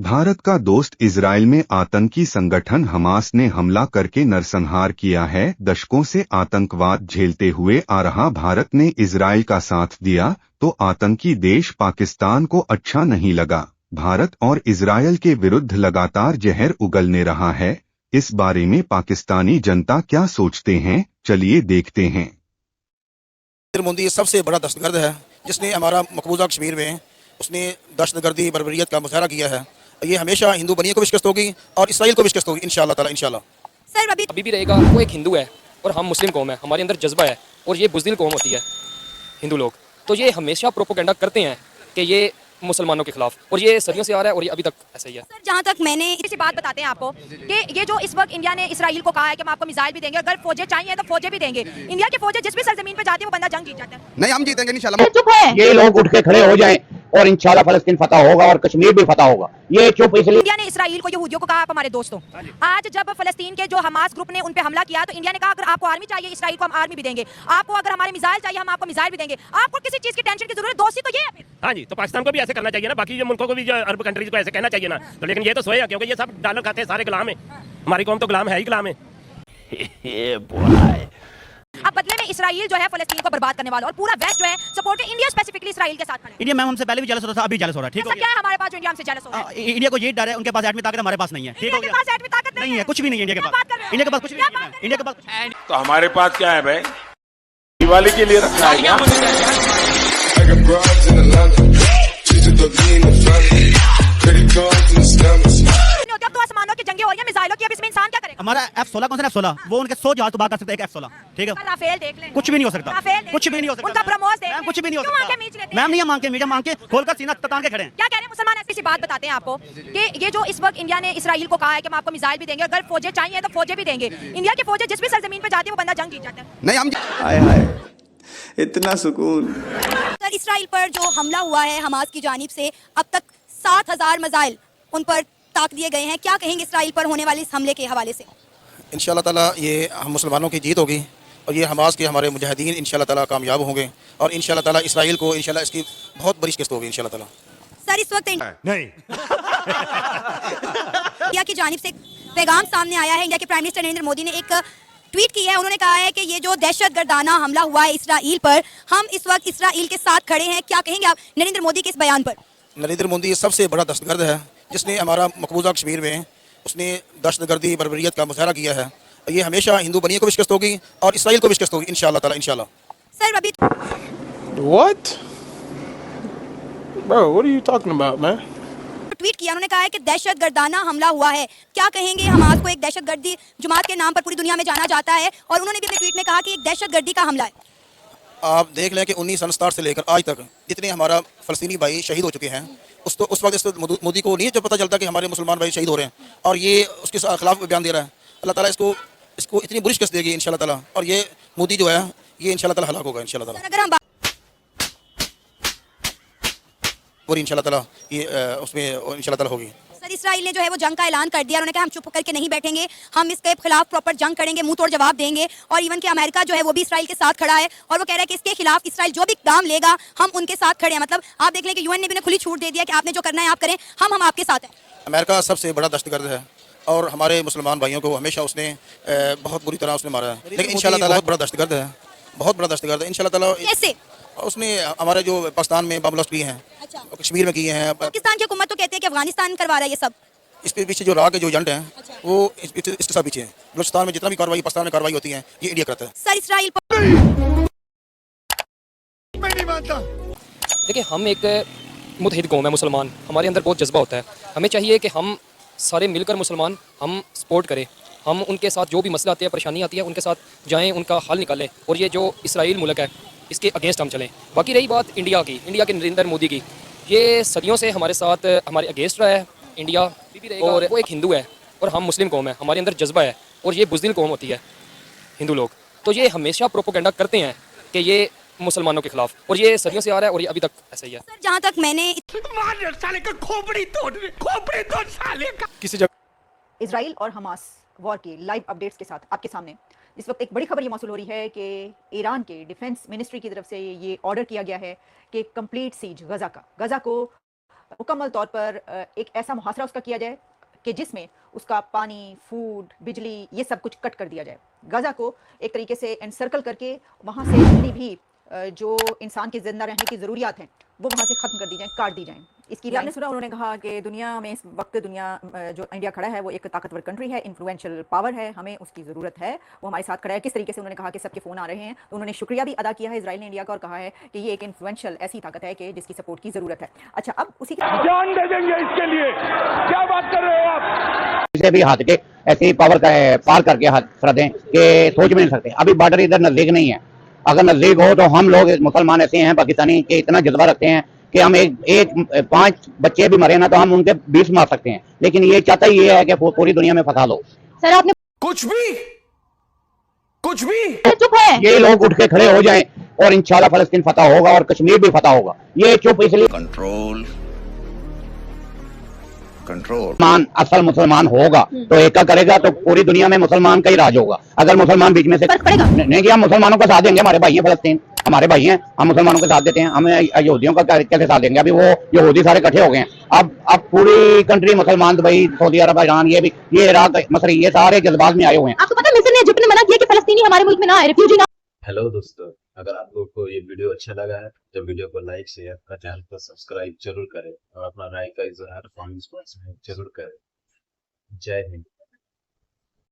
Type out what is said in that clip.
भारत का दोस्त इजराइल में आतंकी संगठन हमास ने हमला करके नरसंहार किया है। दशकों से आतंकवाद झेलते हुए आ रहा भारत ने इजराइल का साथ दिया तो आतंकी देश पाकिस्तान को अच्छा नहीं लगा। भारत और इजराइल के विरुद्ध लगातार जहर उगलने रहा है। इस बारे में पाकिस्तानी जनता क्या सोचते हैं, चलिए देखते हैं। नरेंद्र मोदी सबसे बड़ा दहशतगर्द है जिसने हमारा मकबूजा कश्मीर में उसने दहशतगर्दी बर्बरियत का मुजाहरा किया है। ये हमेशा हिंदू बनियों को भी शिकस्त होगी और इसराइल को भी शिकस्त होगी इंशाअल्लाह ताला इंशाअल्लाह। सर अभी भी रहेगा। वो एक हिंदू है और हम मुस्लिम कौम है, हमारे अंदर जज्बा है और ये बुज़दिल कौम होती है हिंदू लोग। तो ये हमेशा प्रोपोगेंडा करते हैं कि ये मुसलमानों के खिलाफ, और ये सदियों से आ रहा है और ये अभी तक ऐसा ही है। सर जहाँ तक मैंने इसी बात बताते हैं आपको कि ये जो इस वक्त इंडिया ने इसराइल को कहा है कि हम आपको मिसाइल भी देंगे, अगर फौजें चाहिए तो फौजें भी देंगे। इंडिया की फौजें जिस भी सरजमीन पे जाती है वो बंदा जंग जीत जाता है। नहीं, हम जीतेंगे इंशाअल्लाह। चुप है, ये लोग उठ के खड़े हो जाएं और इंशाल्लाह फलस्तीन फतह होगा और कश्मीर भी फतह होगा। ये चुप इसलिए इंडिया ने इसराइल को, यहूदियों को कहा आप हमारे दोस्तों। आज जब फलस्तीन के जो हमास ग्रुप ने उन पे हमला किया तो इंडिया ने कहा अगर आपको आर्मी चाहिए इसराइल को हम आर्मी भी देंगे, आपको अगर हमारे मिसाइल चाहिए हम आपको मिसाइल भी देंगे। आपको किसी चीज की टेंशन की जरूरत, दोस्ती तो ये है। हाँ जी, तो पाकिस्तान को भी ऐसे करना चाहिए ना, बाकी जो मुल्कों को भी, जो अरब कंट्रीज को ऐसे कहना चाहिए ना। तो लेकिन ये तो सोया, क्योंकि ये सब डॉलर खाते हैं, सारे गुलाम है। हमारी कौम तो गुलाम है ही गुलाम है। अब बदले में इसराइल जो है फलस्तीन को बर्बाद करने वाला और पूरा वेस्ट जो है सपोर्ट इंडिया स्पेसिफिकली इसराइल के साथ खड़ा है। इंडिया मैम हमसे पहले भी जेलस होता था, अभी जेलस हो रहा है। ठीक है, क्या है हमारे पास जो इंडिया हमसे जेलस हो रहा है? इंडिया को ये डर है, उनके पास एटमी ताकत हमारे पास नहीं है। ठीक हो गया, एटमी ताकत नहीं है, कुछ भी नहीं है इंडिया के पास। इंडिया के पास कुछ भी नहीं है। इंडिया के पास तो हमारे पास क्या है भाई? दिवाली के लिए रखना है क्या? अब तो आसमानों की जंगे हो रही है, मिसाइलों की। अब इसमें इंसान क्या करेगा? हमारा F-16 कौन सा F-16, वो उनके 100 जहाज तबाह कर सकते हैं। एक F-16 ठीक है, राफेल देख लें, कुछ भी नहीं हो सकता, राफेल कुछ भी नहीं हो सकता। उनका ब्रह्मोस देख मैम, कुछ भी नहीं हो क्यों आंखें सकता मीच लेते हैं? मैम नहीं, मांग के मीडिया मांग के खोलकर सीना तान के खड़े हैं। क्या कह रहे हैं मुसलमान? ऐसी बात बताते हैं आपको कि ये जो इस वक्त इंडिया ने इसराइल को कहा है कि हम आपको मिसाइल भी देंगे, अगर फौजें चाहिए तो फौजें भी देंगे। इंडिया की फौजें जिस भी सरजमीन पे जाती है वो बंदा जंग जीत जाता है। नहीं, हम हाय हाय इतना सुकून। सर इसराइल पर जो हमला हुआ है हमास की जानिब से, अब तक 7,000 मिसाइल उन पर ताक दिए गए हैं। क्या कहेंगे इसराइल पर होने वाले इस हमले के हवाले से? इंशाअल्लाह ताला ये हम मुसलमानों की जीत होगी और ये हमास के हमारे मुजाहिदीन इंशाअल्लाह ताला कामयाब होंगे और इंशाअल्लाह ताला इसराइल को इंशाअल्लाह इसकी बहुत बड़ी शिकस्त होगी इंशाअल्लाह ताला। सर इस वक्त नहीं, इंडिया की जानिब से पैगाम सामने आया है। इंडिया के प्राइम मिनिस्टर नरेंद्र मोदी ने एक ट्वीट की है। उन्होंने कहा है कि ये जो दहशतगर्दाना हमला हुआ है इसराइल पर, हम इस वक्त इसराइल के साथ खड़े हैं। क्या कहेंगे आप नरेंद्र मोदी के इस बयान पर? नरेंद्र मोदी सबसे बड़ा दहशतगर्द है जिसने हमारा मकबूजा कश्मीर में उसने दहशतगर्दी बर्बरियत का मुजाहरा किया है। ये हमेशा हिंदू बनियों को भी शिकस्त होगी और इसराइल को भी शिकस्त होगी इंशाअल्लाह ताला इंशाअल्लाह। सर अभी What? Bro, what are you talking about, man? Tweet किया, उन्होंने कहा है कि दहशतगर्दाना हमला हुआ है। क्या कहेंगे? हमास को एक दहशतगर्दी जमात के नाम पर पूरी दुनिया में जाना जाता है और उन्होंने भी अपने ट्वीट में कहा कि एक दहशतगर्दी का हमला है। आप देख लें कि 1967 से लेकर आज तक जितने हमारा फ़लस्तीनी भाई शहीद हो चुके हैं, उस वक्त मोदी को नहीं जब पता चलता कि हमारे मुसलमान भाई शहीद हो रहे हैं और ये उसके खिलाफ बयान दे रहा है। अल्लाह ताला इसको इतनी बुरी शिकस्त देगी इंशाअल्लाह ताला और ये मोदी जो है ये इंशाअल्लाह ताला हलाक होगा इंशाअल्लाह ताला। अगर हम पूरी इंशाअल्लाह ताला ये उसमें इंशाअल्लाह ताला होगी। सर इसराइल ने जो है वो जंग का ऐलान कर दिया। उन्होंने कहा हम चुप करके नहीं बैठेंगे, हम इसके खिलाफ प्रॉपर जंग करेंगे, मुंह तोड़ जवाब देंगे। और इवन कि अमेरिका जो है वो भी इसराइल के साथ खड़ा है और वो कह रहा है कि इसके खिलाफ इसराइल जो भी काम लेगा हम उनके साथ खड़े हैं। मतलब आप देख लें कि यूएन ने भी उन्हें खुली छूट दे दिया कि आपने जो करना है आप करें, हम आपके साथ हैं। अमेरिका सबसे बड़ा दहशतगर्द है और हमारे मुसलमान भाइयों को हमेशा उसने बहुत बुरी तरह उसने मारा है। लेकिन इंशाअल्लाह ताला बहुत बड़ा दहशतगर्द है, बहुत बड़ा दहशतगर्द है इंशाअल्लाह ताला। कैसे? उसने हमारे जो पाकिस्तान में बम ब्लास्ट किए हैं, अच्छा। कश्मीर में किए हैं। पाकिस्तान की हुकूमत तो कहते हैं कि अफगानिस्तान करवा रहा है ये सब। इसके पीछे जो राह के जो एजेंट हैं वो इसके साथ पीछे हैं। बलूचिस्तान में जितना भी कार्रवाई पाकिस्तान में कार्रवाई होती है ये इंडिया करता है। सर इसराइल पर मैं नहीं मानता। देखिए, हम एक मुतहिद कौम है मुसलमान, हमारे अंदर बहुत जज्बा होता है। हमें चाहिए कि हम सारे मिलकर मुसलमान हम सपोर्ट करें, हम उनके साथ जो भी मसला आते हैं, परेशानी आती है, उनके साथ जाएं, उनका हल निकालें और ये जो इसराइल मुल्क है इसके अगेंस्ट हम चलें। बाकी रही बात इंडिया की, इंडिया के नरेंद्र मोदी की, ये सदियों से हमारे साथ हमारे अगेंस्ट रहा है इंडिया, और वो एक हिंदू है और हम मुस्लिम कौम है, हमारे अंदर जज्बा है और ये बुज़दिल कौम होती है हिंदू लोग। तो ये हमेशा प्रोपोगेंडा करते हैं कि ये मुसलमानों के खिलाफ, और ये सदियों से आ रहा है और ये अभी तक ऐसा ही है। सर जहाँ तक मैंने साले का खोपड़ी तोड़ साले का। किसी जगह इजराइल और हमास वॉर के लाइव अपडेट्स के साथ आपके सामने इस वक्त एक बड़ी खबर ये मौसूल हो रही है कि ईरान के डिफेंस मिनिस्ट्री की तरफ से ये ऑर्डर किया गया है कि कंप्लीट सीज गजा को मुकम्मल तौर पर एक ऐसा मुहासरा उसका किया जाए कि जिसमें उसका पानी, फूड, बिजली ये सब कुछ कट कर दिया जाए। गाज़ा को एक तरीके से एनसर्कल करके वहाँ से जितनी भी जो इंसान के ज़िंदा रहने की ज़रूरियात हैं वो वहाँ से ख़त्म कर दी जाएँ, काट दी जाएँ। इसकी आपने सुना उन्होंने कहा कि दुनिया में इस वक्त जो इंडिया खड़ा है वो एक ताकतवर कंट्री है, इन्फ्लुएंशियल पावर है, हमें उसकी ज़रूरत है, वो हमारे साथ खड़ा है। किस तरीके से उन्होंने कहा कि सबके फ़ोन आ रहे हैं, तो उन्होंने शुक्रिया भी अदा किया है इजराइल ने इंडिया का और कहा है कि ये एक इन्फ्लुएंशियल ऐसी ताकत है कि जिसकी सपोर्ट की ज़रूरत है। अच्छा, अब उसी जान दे देंगे इसके लिए, क्या बात कर रहे हो आप? इसे भी हाथ के ऐसी पावर का पार करके हाथ कर दें कि सोच भी नहीं सकते। अभी बॉर्डर इधर नजदीक नहीं है, अगर नजदीक हो तो हम लोग मुसलमान ऐसे हैं पाकिस्तानी के इतना जज्बा रखते हैं कि हम एक 5 बच्चे भी मरे ना तो हम उनके 20 मार सकते हैं, लेकिन ये चाहता ही ये है कि पूरी दुनिया में फंसा लो। सर आपने कुछ भी चुप है, ये लोग उठ के खड़े हो जाएं और इंशाल्लाह फलस्तीन फतह होगा और कश्मीर भी फतह होगा। ये चुप इसलिए कंट्रोल मुसलमान असल मुसलमान होगा तो एका करेगा तो पूरी दुनिया में मुसलमान का ही राज होगा। अगर मुसलमान बीच में से नहीं कि हम मुसलमानों का साथ देंगे, हमारे भाई हैं फलस्तीन, हमारे भाई हैं, हम मुसलमानों का साथ देते हैं, हम यहूदियों का कैसे साथ देंगे? अभी वो यहूदी सारे इकट्ठे हो गए हैं। अब पूरी कंट्री मुसलमान, दुबई, सऊदी अरब, ईरान, ये इराक, मसर, ये सारे जज्बात में आए हुए हैं। आपको पता है मिस्र ने इजिप्ट ने मना किया कि फलस्तीनी हमारे मुल्क में ना आए, रिफ्यूजी ना। हेलो दोस्तों, अगर आप लोग को ये वीडियो अच्छा लगा है तो वीडियो को लाइक शेयर और चैनल को सब्सक्राइब जरूर करें और अपना राय का इजहार कमेंट्स बॉक्स में जरूर करें। जय हिंद।